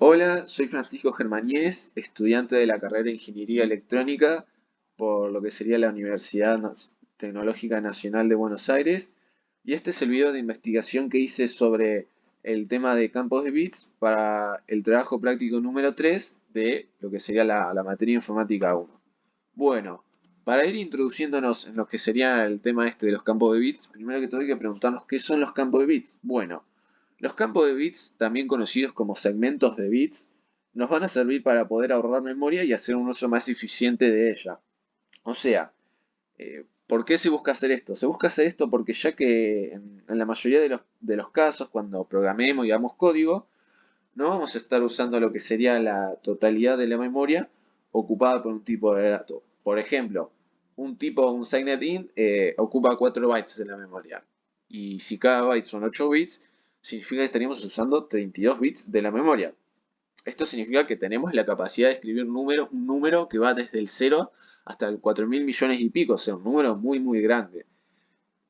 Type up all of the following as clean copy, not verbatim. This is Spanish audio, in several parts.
Hola, soy Francisco Germaníez, estudiante de la carrera de Ingeniería Electrónica por lo que sería la Universidad Tecnológica Nacional de Buenos Aires. Y este es el video de investigación que hice sobre el tema de campos de bits para el trabajo práctico número 3 de lo que sería la materia informática 1. Bueno, para ir introduciéndonos en lo que sería el tema este de los campos de bits, primero que todo hay que preguntarnos qué son los campos de bits. Bueno, los campos de bits, también conocidos como segmentos de bits, nos van a servir para poder ahorrar memoria y hacer un uso más eficiente de ella. O sea, ¿por qué se busca hacer esto? Se busca hacer esto porque ya que en la mayoría de los casos, cuando programemos y hagamos código, no vamos a estar usando lo que sería la totalidad de la memoria ocupada por un tipo de dato. Por ejemplo, un SIGINT int ocupa 4 bytes de la memoria. Y si cada byte son 8 bits, significa que estaríamos usando 32 bits de la memoria. Esto significa que tenemos la capacidad de escribir un número que va desde el 0 hasta el 4.000 millones y pico, o sea, un número muy muy grande.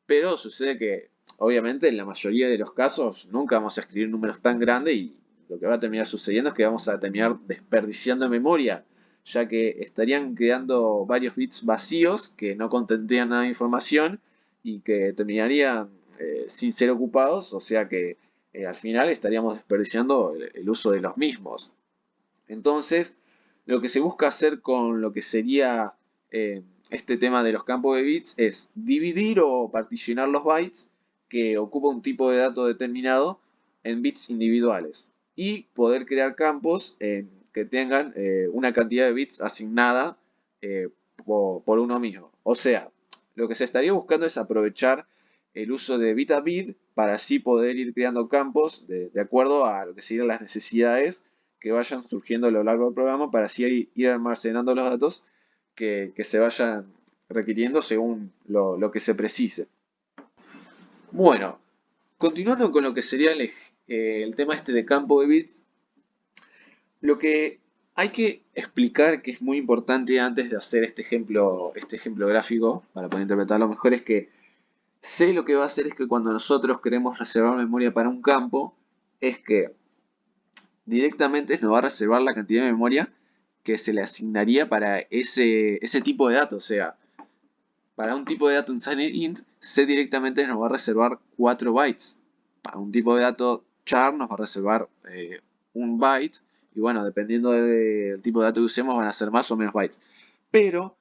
Pero sucede que, obviamente, en la mayoría de los casos nunca vamos a escribir números tan grandes y lo que va a terminar sucediendo es que vamos a terminar desperdiciando memoria, ya que estarían quedando varios bits vacíos que no contendrían nada de información y que terminarían sin ser ocupados, o sea que al final estaríamos desperdiciando el uso de los mismos. Entonces, lo que se busca hacer con lo que sería este tema de los campos de bits es dividir o particionar los bytes que ocupa un tipo de dato determinado en bits individuales y poder crear campos que tengan una cantidad de bits asignada por uno mismo. O sea, lo que se estaría buscando es aprovechar el uso de bit a bit para así poder ir creando campos de acuerdo a lo que serían las necesidades que vayan surgiendo a lo largo del programa para así ir almacenando los datos que se vayan requiriendo según lo que se precise. Bueno, continuando con lo que sería el tema este de campo de bits, lo que hay que explicar que es muy importante antes de hacer este ejemplo gráfico para poder interpretarlo mejor es que C lo que va a hacer es que cuando nosotros queremos reservar memoria para un campo, es que directamente nos va a reservar la cantidad de memoria que se le asignaría para ese tipo de datos. O sea, para un tipo de dato, un int, C directamente nos va a reservar 4 bytes. Para un tipo de dato char nos va a reservar 1 byte. Y bueno, dependiendo del tipo de dato que usemos, van a ser más o menos bytes. Pero,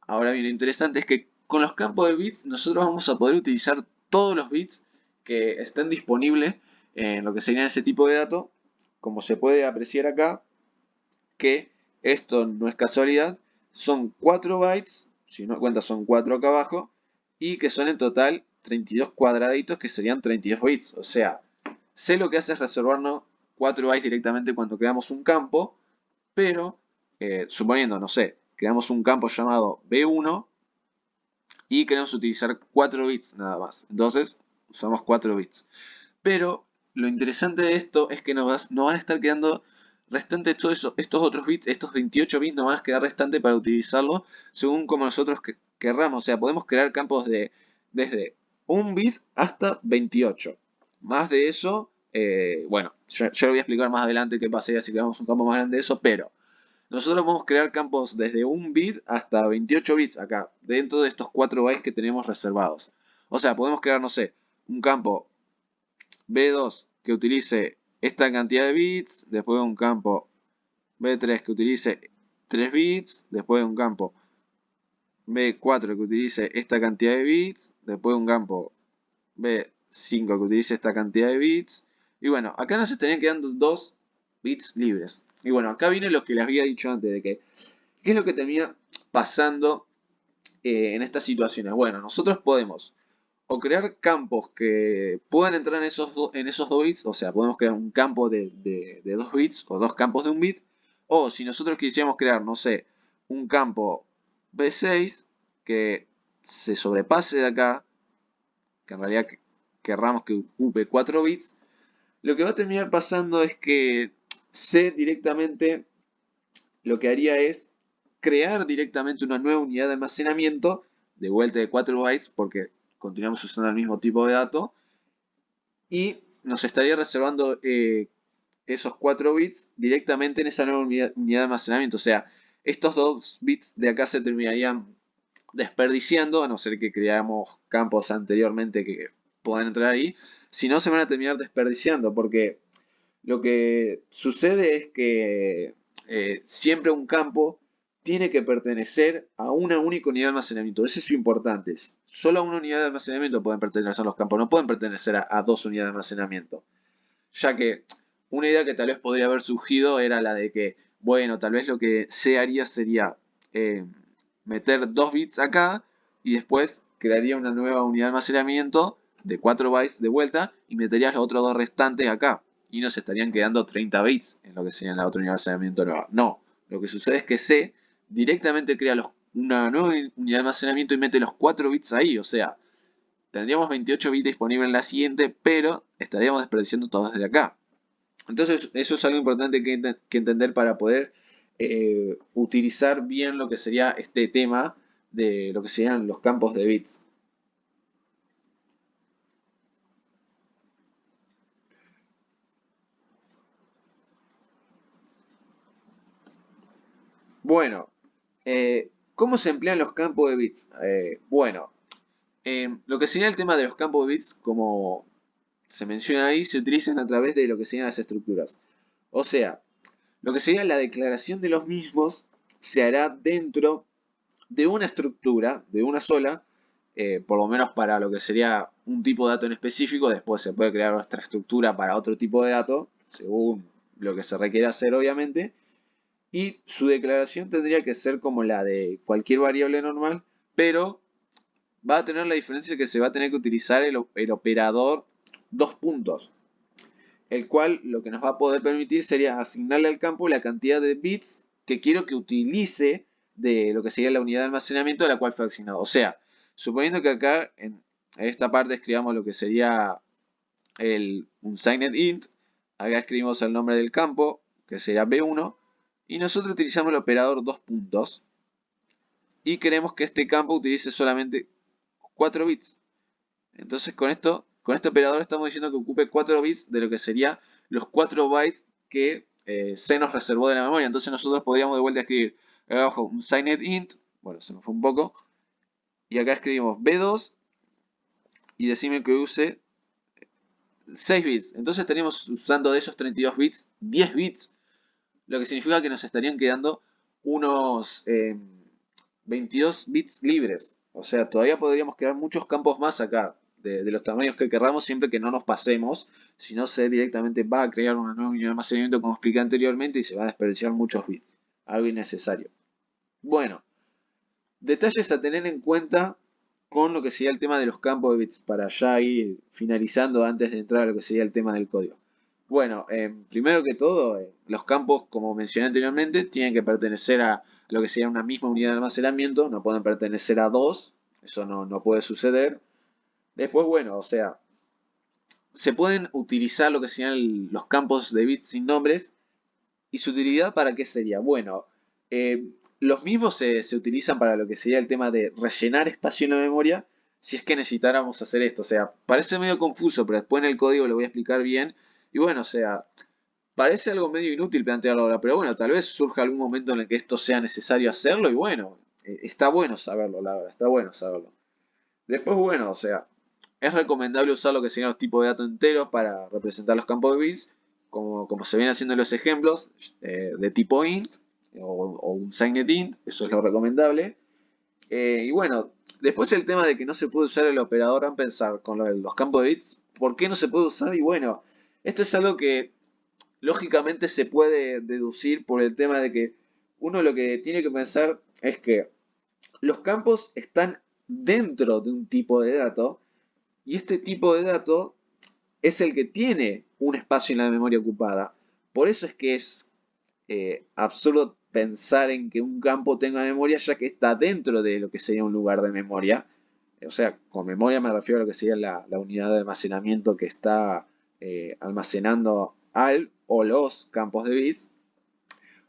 ahora bien, lo interesante es que con los campos de bits nosotros vamos a poder utilizar todos los bits que estén disponibles en lo que sería ese tipo de dato, como se puede apreciar acá, que esto no es casualidad, son 4 bytes, si no cuenta son 4 acá abajo, y que son en total 32 cuadraditos que serían 32 bits. O sea, C lo que hace es reservarnos 4 bytes directamente cuando creamos un campo, pero suponiendo, no sé, creamos un campo llamado B1 y queremos utilizar 4 bits nada más. Entonces, usamos 4 bits. Pero lo interesante de esto es que nos van a estar quedando restantes todos estos otros bits, estos 28 bits nos van a quedar restantes para utilizarlo según como nosotros querramos. O sea, podemos crear campos desde 1 bit hasta 28. Más de eso, bueno, yo lo voy a explicar más adelante qué pasaría si creamos un campo más grande de eso, pero nosotros podemos crear campos desde 1 bit hasta 28 bits acá, dentro de estos 4 bytes que tenemos reservados. O sea, podemos crear, no sé, un campo B2 que utilice esta cantidad de bits, después un campo B3 que utilice 3 bits, después un campo B4 que utilice esta cantidad de bits, después un campo B5 que utilice esta cantidad de bits. Y bueno, acá nos estarían quedando 2 bits libres. Y bueno, acá viene lo que les había dicho antes de que, ¿qué es lo que termina pasando en estas situaciones? Bueno, nosotros podemos o crear campos que puedan entrar en esos 2 bits, o sea, podemos crear un campo de 2 bits o dos campos de 1 bit, o si nosotros quisiéramos crear, no sé, un campo B6 que se sobrepase de acá, que en realidad querramos que ocupe 4 bits, lo que va a terminar pasando es que C directamente lo que haría es crear directamente una nueva unidad de almacenamiento de vuelta de 4 bytes porque continuamos usando el mismo tipo de dato y nos estaría reservando esos 4 bits directamente en esa nueva unidad de almacenamiento. O sea, estos 2 bits de acá se terminarían desperdiciando, a no ser que creáramos campos anteriormente que puedan entrar ahí. Si no, se van a terminar desperdiciando, porque lo que sucede es que siempre un campo tiene que pertenecer a una única unidad de almacenamiento. Eso es lo importante. Solo a una unidad de almacenamiento pueden pertenecer los campos, no pueden pertenecer a 2 unidades de almacenamiento. Ya que una idea que tal vez podría haber surgido era la de que, bueno, tal vez lo que se haría sería meter 2 bits acá y después crearía una nueva unidad de almacenamiento de 4 bytes de vuelta y meterías los otros 2 restantes acá. Y nos estarían quedando 30 bits en lo que sería la otra unidad de almacenamiento nueva. No, lo que sucede es que C directamente crea una nueva unidad de almacenamiento y mete los 4 bits ahí. O sea, tendríamos 28 bits disponibles en la siguiente, pero estaríamos desperdiciando todos desde acá. Entonces, eso es algo importante que entender para poder utilizar bien lo que sería este tema de lo que serían los campos de bits. Bueno, ¿cómo se emplean los campos de bits? Bueno, lo que sería el tema de los campos de bits, como se menciona ahí, se utilizan a través de lo que serían las estructuras. O sea, lo que sería la declaración de los mismos se hará dentro de una estructura, de una sola, por lo menos para lo que sería un tipo de dato en específico. Después se puede crear otra estructura para otro tipo de dato, según lo que se requiera hacer, obviamente. Y su declaración tendría que ser como la de cualquier variable normal, pero va a tener la diferencia que se va a tener que utilizar el operador dos puntos, el cual lo que nos va a poder permitir sería asignarle al campo la cantidad de bits que quiero que utilice de lo que sería la unidad de almacenamiento a la cual fue asignado. O sea, suponiendo que acá en esta parte escribamos lo que sería un signed int, acá escribimos el nombre del campo, que será b1, y nosotros utilizamos el operador dos puntos, y queremos que este campo utilice solamente 4 bits. Entonces con este operador estamos diciendo que ocupe 4 bits de lo que sería los 4 bytes que se nos reservó de la memoria. Entonces nosotros podríamos de vuelta escribir acá abajo un signed int, bueno, se me fue un poco, y acá escribimos b2 y decimos que use 6 bits. Entonces estaríamos usando de esos 32 bits, 10 bits, lo que significa que nos estarían quedando unos 22 bits libres. O sea, todavía podríamos crear muchos campos más acá, de los tamaños que querramos, siempre que no nos pasemos. Si no, se directamente va a crear una nueva unidad de almacenamiento, como expliqué anteriormente, y se va a desperdiciar muchos bits. Algo innecesario. Bueno, detalles a tener en cuenta con lo que sería el tema de los campos de bits, para ya ir finalizando antes de entrar a lo que sería el tema del código. Bueno, primero que todo, los campos, como mencioné anteriormente, tienen que pertenecer a lo que sería una misma unidad de almacenamiento, no pueden pertenecer a dos, eso no puede suceder. Después, bueno, o sea, se pueden utilizar lo que serían los campos de bits sin nombres. ¿Y su utilidad para qué sería? Bueno, los mismos se utilizan para lo que sería el tema de rellenar espacio en la memoria, si es que necesitáramos hacer esto. O sea, parece medio confuso, pero después en el código lo voy a explicar bien. Y bueno, o sea, parece algo medio inútil plantearlo ahora, pero bueno, tal vez surja algún momento en el que esto sea necesario hacerlo y bueno, está bueno saberlo, la verdad, está bueno saberlo. Después, bueno, o sea, es recomendable usar lo que serían los tipos de datos enteros para representar los campos de bits, como se vienen haciendo en los ejemplos, de tipo int o un signed int, eso es lo recomendable. Y bueno, después el tema de que no se puede usar el operador AMPErsand con los campos de bits, ¿por qué no se puede usar? Y bueno, esto es algo que lógicamente se puede deducir por el tema de que uno lo que tiene que pensar es que los campos están dentro de un tipo de dato y este tipo de dato es el que tiene un espacio en la memoria ocupada. Por eso es que es absurdo pensar en que un campo tenga memoria, ya que está dentro de lo que sería un lugar de memoria. O sea, con memoria me refiero a lo que sería la unidad de almacenamiento que está almacenando al o los campos de bits.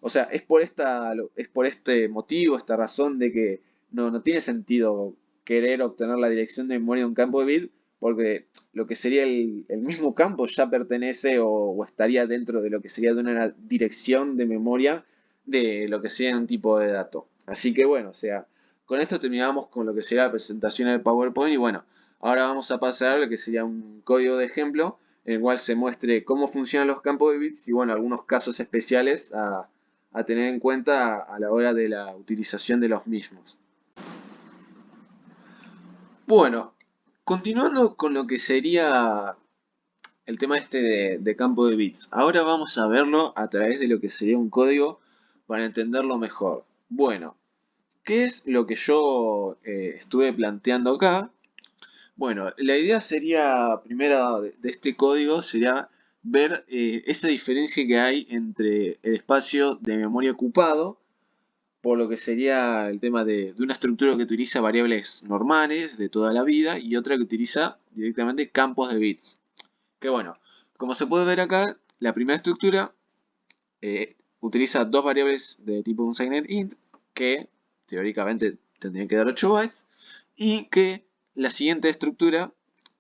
O sea, es por este motivo, esta razón de que no tiene sentido querer obtener la dirección de memoria de un campo de bit, porque lo que sería el mismo campo ya pertenece o estaría dentro de lo que sería de una dirección de memoria de lo que sea un tipo de dato. Así que bueno, o sea, con esto terminamos con lo que sería la presentación del PowerPoint y bueno, ahora vamos a pasar a lo que sería un código de ejemplo en el cual se muestre cómo funcionan los campos de bits y bueno, algunos casos especiales a tener en cuenta a la hora de la utilización de los mismos. Bueno, continuando con lo que sería el tema este de campo de bits. Ahora vamos a verlo a través de lo que sería un código para entenderlo mejor. Bueno, ¿qué es lo que yo estuve planteando acá? Bueno, la idea sería, primera de este código, sería ver esa diferencia que hay entre el espacio de memoria ocupado, por lo que sería el tema de una estructura que utiliza variables normales de toda la vida y otra que utiliza directamente campos de bits. Que bueno, como se puede ver acá, la primera estructura utiliza dos variables de tipo unsigned int que teóricamente tendrían que dar 8 bytes y que la siguiente estructura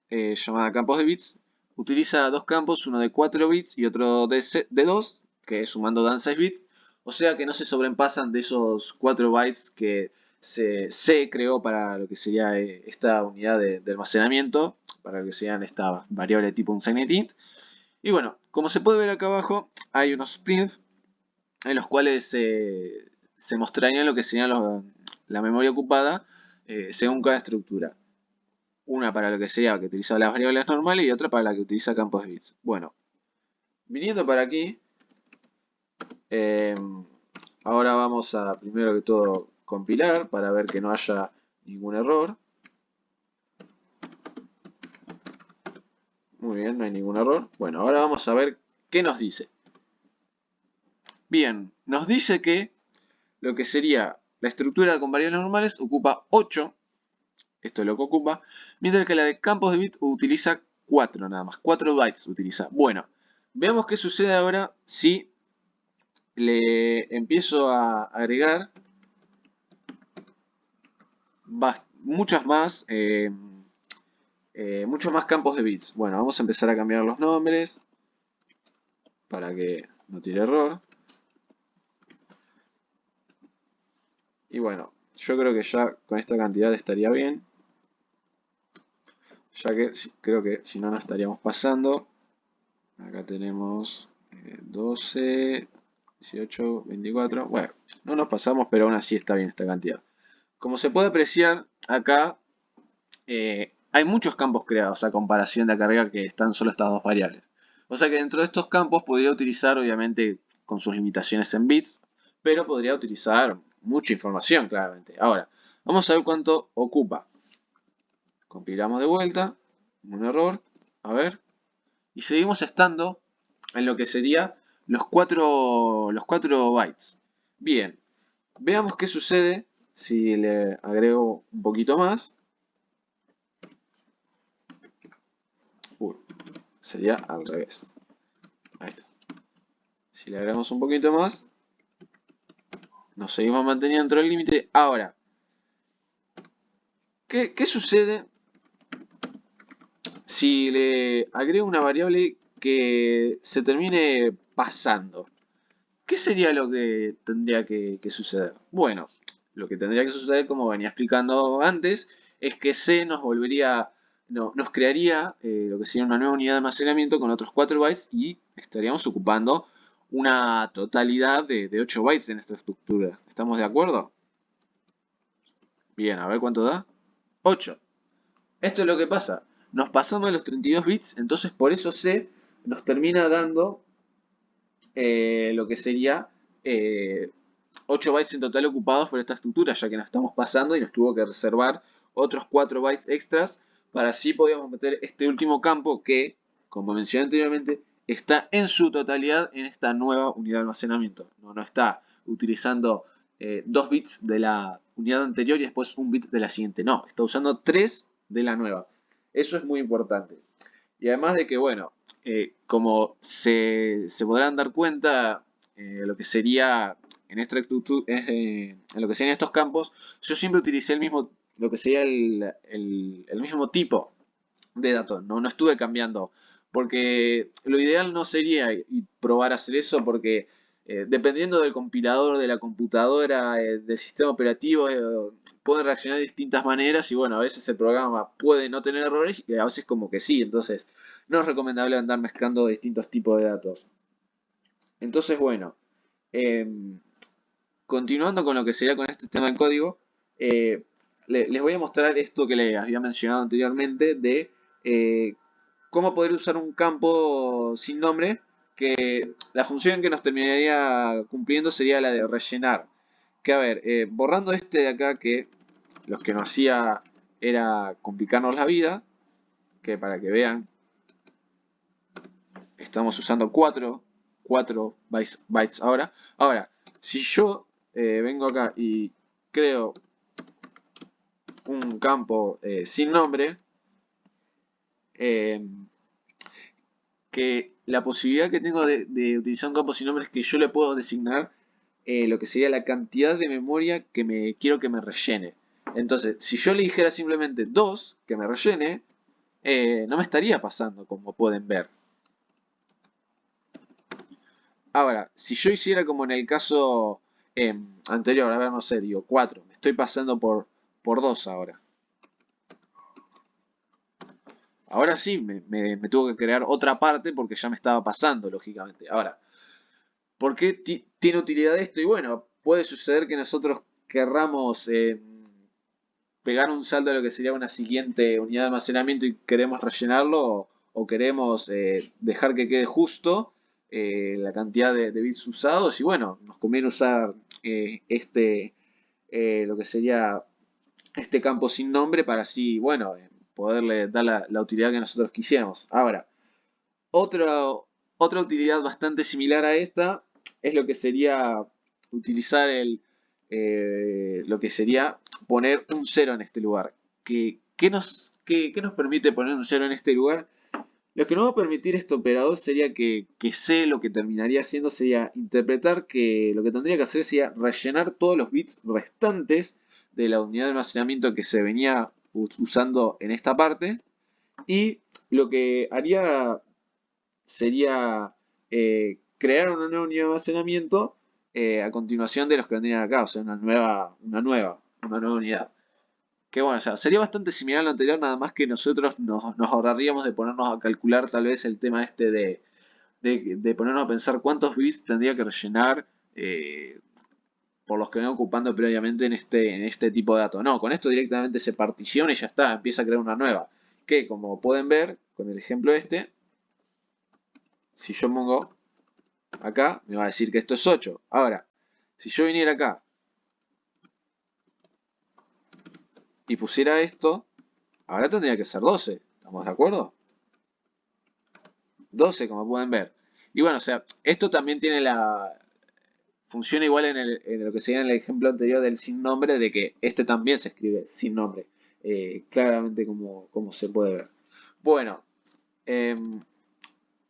llamada campos de bits utiliza dos campos, uno de 4 bits y otro de 2, que sumando dan 6 bits, o sea que no se sobrepasan de esos 4 bytes que se creó para lo que sería esta unidad de almacenamiento, para lo que sean esta variable de tipo unsigned int. Y bueno, como se puede ver acá abajo, hay unos sprints en los cuales se mostrarían lo que sería la memoria ocupada según cada estructura. Una para lo que sería que utiliza las variables normales y otra para la que utiliza campos de bits. Bueno, viniendo para aquí, eh, ahora vamos a primero que todo compilar para ver que no haya ningún error. Muy bien, no hay ningún error. Bueno, ahora vamos a ver qué nos dice. Bien, nos dice que lo que sería la estructura con variables normales ocupa 8, esto es lo que ocupa, mientras que la de campos de bits utiliza 4 nada más, 4 bytes utiliza. Bueno, veamos qué sucede ahora si le empiezo a agregar muchos más campos de bits. Bueno, vamos a empezar a cambiar los nombres para que no tire error. Y bueno, yo creo que ya con esta cantidad estaría bien. Ya que creo que si no nos estaríamos pasando. Acá tenemos 12, 18, 24. Bueno, no nos pasamos, pero aún así está bien esta cantidad. Como se puede apreciar, acá hay muchos campos creados a comparación de acá arriba que están solo estas dos variables. O sea que dentro de estos campos podría utilizar, obviamente, con sus limitaciones en bits, pero podría utilizar mucha información, claramente. Ahora, vamos a ver cuánto ocupa. Compilamos de vuelta, un error, a ver, y seguimos estando en lo que sería los 4 bytes. Bien, veamos qué sucede si le agrego un poquito más. Sería al revés. Ahí está. Si le agregamos un poquito más, nos seguimos manteniendo dentro del límite. Ahora, ¿qué sucede si le agrego una variable que se termine pasando? ¿Qué sería lo que tendría que suceder? Bueno, lo que tendría que suceder, como venía explicando antes, es que C nos crearía lo que sería una nueva unidad de almacenamiento con otros 4 bytes y estaríamos ocupando una totalidad de 8 bytes en esta estructura. ¿Estamos de acuerdo? Bien, a ver cuánto da. 8. Esto es lo que pasa. Nos pasamos de los 32 bits, entonces por eso C nos termina dando lo que sería 8 bytes en total ocupados por esta estructura, ya que nos estamos pasando y nos tuvo que reservar otros 4 bytes extras para así podíamos meter este último campo que, como mencioné anteriormente, está en su totalidad en esta nueva unidad de almacenamiento. No está utilizando 2 bits de la unidad anterior y después un bit de la siguiente. No, está usando 3 de la nueva. Eso es muy importante. Y además de que, bueno, como se podrán dar cuenta, lo que sería en esta en lo que serían estos campos, yo siempre utilicé lo que sería el mismo tipo de datos. No estuve cambiando. Porque lo ideal no sería probar a hacer eso porque dependiendo del compilador, de la computadora, del sistema operativo, pueden reaccionar de distintas maneras y bueno, a veces el programa puede no tener errores y a veces como que sí. Entonces no es recomendable andar mezclando distintos tipos de datos. Entonces bueno, em, continuando con lo que sería con este tema del código, eh, les voy a mostrar esto que les había mencionado anteriormente de cómo poder usar un campo sin nombre, que la función que nos terminaría cumpliendo sería la de rellenar. Que a ver, borrando este de acá que lo que nos hacía era complicarnos la vida, que para que vean, estamos usando 4 bytes ahora. Ahora, si yo vengo acá y creo un campo sin nombre, eh, que la posibilidad que tengo de utilizar un campo sin nombre es que yo le puedo designar lo que sería la cantidad de memoria que quiero que me rellene. Entonces, si yo le dijera simplemente 2 que me rellene, no me estaría pasando, como pueden ver. Ahora, si yo hiciera como en el caso anterior, a ver, no sé, digo 4, me estoy pasando por 2 ahora. Ahora sí, me tuvo que crear otra parte porque ya me estaba pasando, lógicamente. Ahora, ¿por qué tiene utilidad esto? Y bueno, puede suceder que nosotros querramos pegar un salto a lo que sería una siguiente unidad de almacenamiento y queremos rellenarlo o queremos dejar que quede justo la cantidad de bits usados. Y bueno, nos conviene usar lo que sería este campo sin nombre para así, bueno, poderle dar la utilidad que nosotros quisiéramos. Ahora, otra, otra utilidad bastante similar a esta es lo que sería utilizar lo que sería poner un cero en este lugar. ¿Qué nos permite poner un cero en este lugar? Lo que nos va a permitir este operador sería que C lo que terminaría haciendo sería interpretar que lo que tendría que hacer sería rellenar todos los bits restantes de la unidad de almacenamiento que se venía usando en esta parte. Y lo que haría sería crear una nueva unidad de almacenamiento a continuación de los que vendrían acá, o sea, una nueva unidad. Que bueno, o sea, sería bastante similar a lo anterior, nada más que nosotros nos ahorraríamos de ponernos a calcular tal vez el tema este de ponernos a pensar cuántos bits tendría que rellenar por los que vengo ocupando previamente en este tipo de datos. No, con esto directamente se particiona y ya está, empieza a crear una nueva. Que como pueden ver con el ejemplo este, si yo pongo acá, me va a decir que esto es 8. Ahora, si yo viniera acá y pusiera esto, ahora tendría que ser 12. ¿Estamos de acuerdo? 12, como pueden ver. Y bueno, o sea, esto también tiene funciona igual en lo que sería en el ejemplo anterior del sin nombre, de que este también se escribe sin nombre. Claramente como se puede ver. Bueno, em,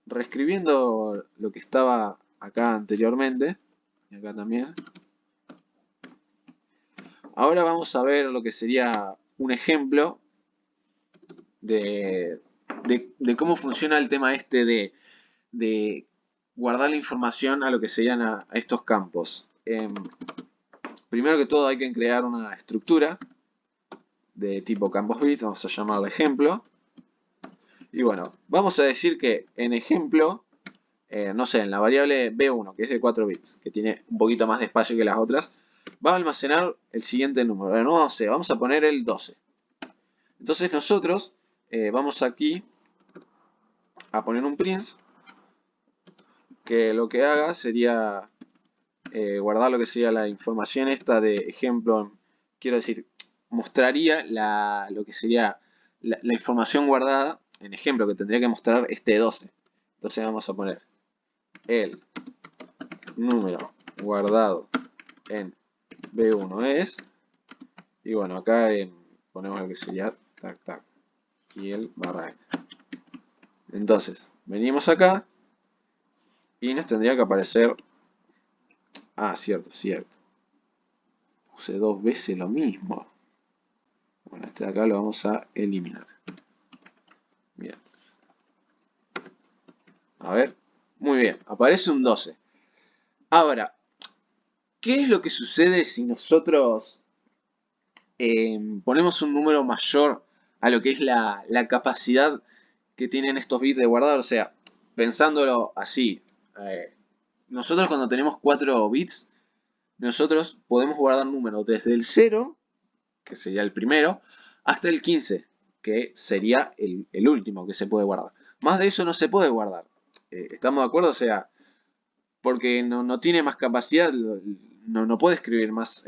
reescribiendo lo que estaba acá anteriormente, y acá también. Ahora vamos a ver lo que sería un ejemplo de, de cómo funciona el tema este de guardar la información a lo que serían a estos campos. Primero que todo hay que crear una estructura de tipo campos bit, vamos a llamarla ejemplo. Y bueno, vamos a decir que en ejemplo, no sé, en la variable B1, que es de 4 bits, que tiene un poquito más de espacio que las otras, va a almacenar el siguiente número. No sé, vamos a poner el 12. Entonces nosotros vamos aquí a poner un print que lo que haga sería guardar lo que sería la información esta de ejemplo, quiero decir, mostraría lo que sería la información guardada en ejemplo que tendría que mostrar este 12. Entonces vamos a poner el número guardado en B1 es, y bueno, acá ponemos lo que sería tac tac y el barra n. Entonces, venimos acá y nos tendría que aparecer, cierto, puse dos veces lo mismo. Bueno, este de acá lo vamos a eliminar. Bien. A ver. Muy bien. Aparece un 12. Ahora, ¿qué es lo que sucede si nosotros ponemos un número mayor a lo que es la capacidad que tienen estos bits de guardar? O sea, pensándolo así, eh, nosotros cuando tenemos 4 bits, nosotros podemos guardar números desde el 0, que sería el primero, hasta el 15, que sería el último que se puede guardar. Más de eso no se puede guardar. ¿Estamos de acuerdo? O sea, porque no tiene más capacidad, no puede escribir más,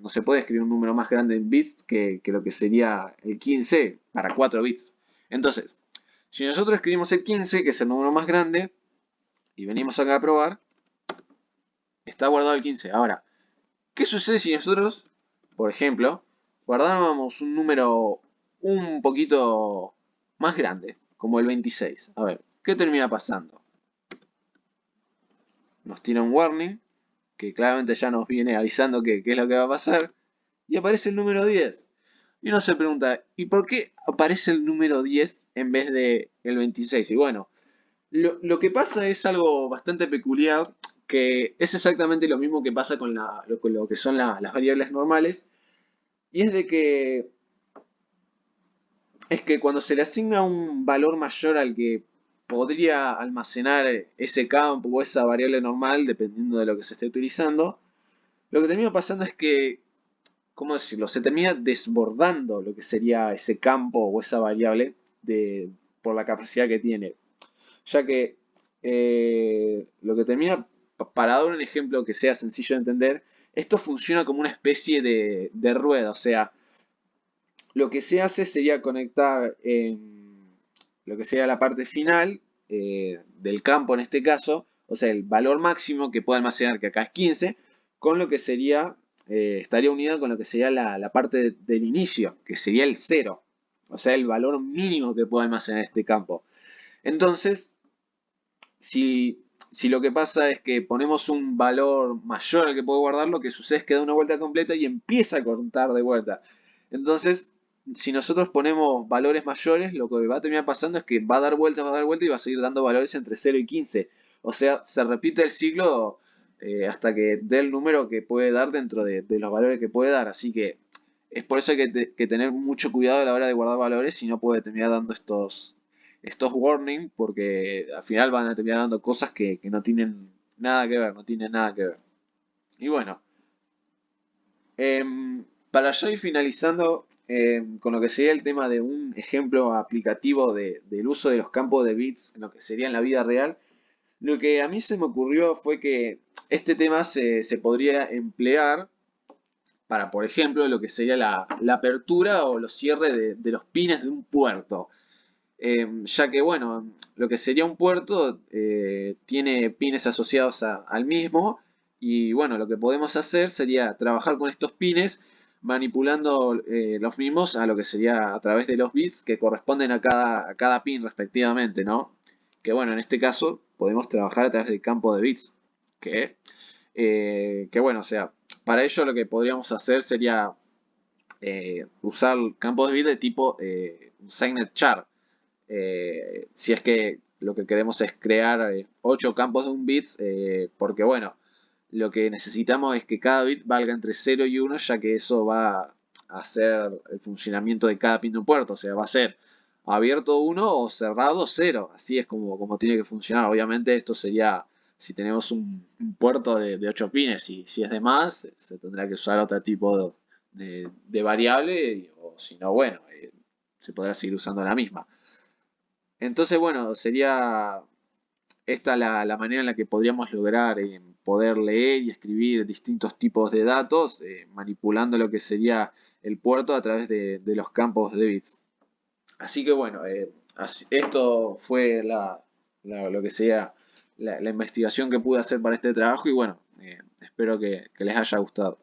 no se puede escribir un número más grande en bits que lo que sería el 15 para 4 bits. Entonces, si nosotros escribimos el 15, que es el número más grande, y venimos acá a probar, está guardado el 15. Ahora, ¿qué sucede si nosotros, por ejemplo, guardáramos un número un poquito más grande, como el 26? A ver, ¿qué termina pasando? Nos tira un warning, que claramente ya nos viene avisando qué es lo que va a pasar, y aparece el número 10. Y uno se pregunta, ¿y por qué aparece el número 10 en vez de el 26? Y bueno, lo que pasa es algo bastante peculiar, que es exactamente lo mismo que pasa con lo que son las variables normales, y es que cuando se le asigna un valor mayor al que podría almacenar ese campo o esa variable normal, dependiendo de lo que se esté utilizando, lo que termina pasando es que, ¿cómo decirlo? Se termina desbordando lo que sería ese campo o esa variable por la capacidad que tiene. Ya que lo que termina, para dar un ejemplo que sea sencillo de entender, esto funciona como una especie de rueda. O sea, lo que se hace sería conectar lo que sería la parte final del campo en este caso, o sea, el valor máximo que puede almacenar, que acá es 15, con lo que sería, estaría unido con lo que sería la parte del inicio, que sería el 0, o sea, el valor mínimo que puede almacenar este campo. Entonces, si lo que pasa es que ponemos un valor mayor al que puede guardar, lo que sucede es que da una vuelta completa y empieza a contar de vuelta. Entonces, si nosotros ponemos valores mayores, lo que va a terminar pasando es que va a dar vueltas y va a seguir dando valores entre 0 y 15. O sea, se repite el ciclo hasta que dé el número que puede dar dentro de los valores que puede dar. Así que es por eso que hay que tener mucho cuidado a la hora de guardar valores y no puede terminar dando estos warnings, porque al final van a terminar dando cosas que no tienen nada que ver, no tienen nada que ver. Y bueno, para ya ir finalizando con lo que sería el tema de un ejemplo aplicativo del uso de los campos de bits en lo que sería en la vida real, lo que a mí se me ocurrió fue que este tema se podría emplear para, por ejemplo, lo que sería la apertura o los cierres de los pines de un puerto. Ya que, bueno, lo que sería un puerto tiene pines asociados al mismo y, bueno, lo que podemos hacer sería trabajar con estos pines manipulando los mismos a lo que sería a través de los bits que corresponden a cada pin respectivamente, ¿no? Que, bueno, en este caso podemos trabajar a través del campo de bits, que bueno, o sea, para ello lo que podríamos hacer sería usar campos de bits de tipo Signet Char, si es que lo que queremos es crear 8 campos de un bit, porque bueno, lo que necesitamos es que cada bit valga entre 0 y 1, ya que eso va a hacer el funcionamiento de cada pin de un puerto, o sea, va a ser abierto 1 o cerrado 0, así es como tiene que funcionar. Obviamente esto sería si tenemos un puerto de 8 pines, y si es de más, se tendrá que usar otro tipo de variable, o si no, bueno, se podrá seguir usando la misma. Entonces, bueno, sería esta la manera en la que podríamos lograr poder leer y escribir distintos tipos de datos, manipulando lo que sería el puerto a través de los campos de bits. Así que bueno, esto fue lo que sería la investigación que pude hacer para este trabajo y bueno, espero que les haya gustado.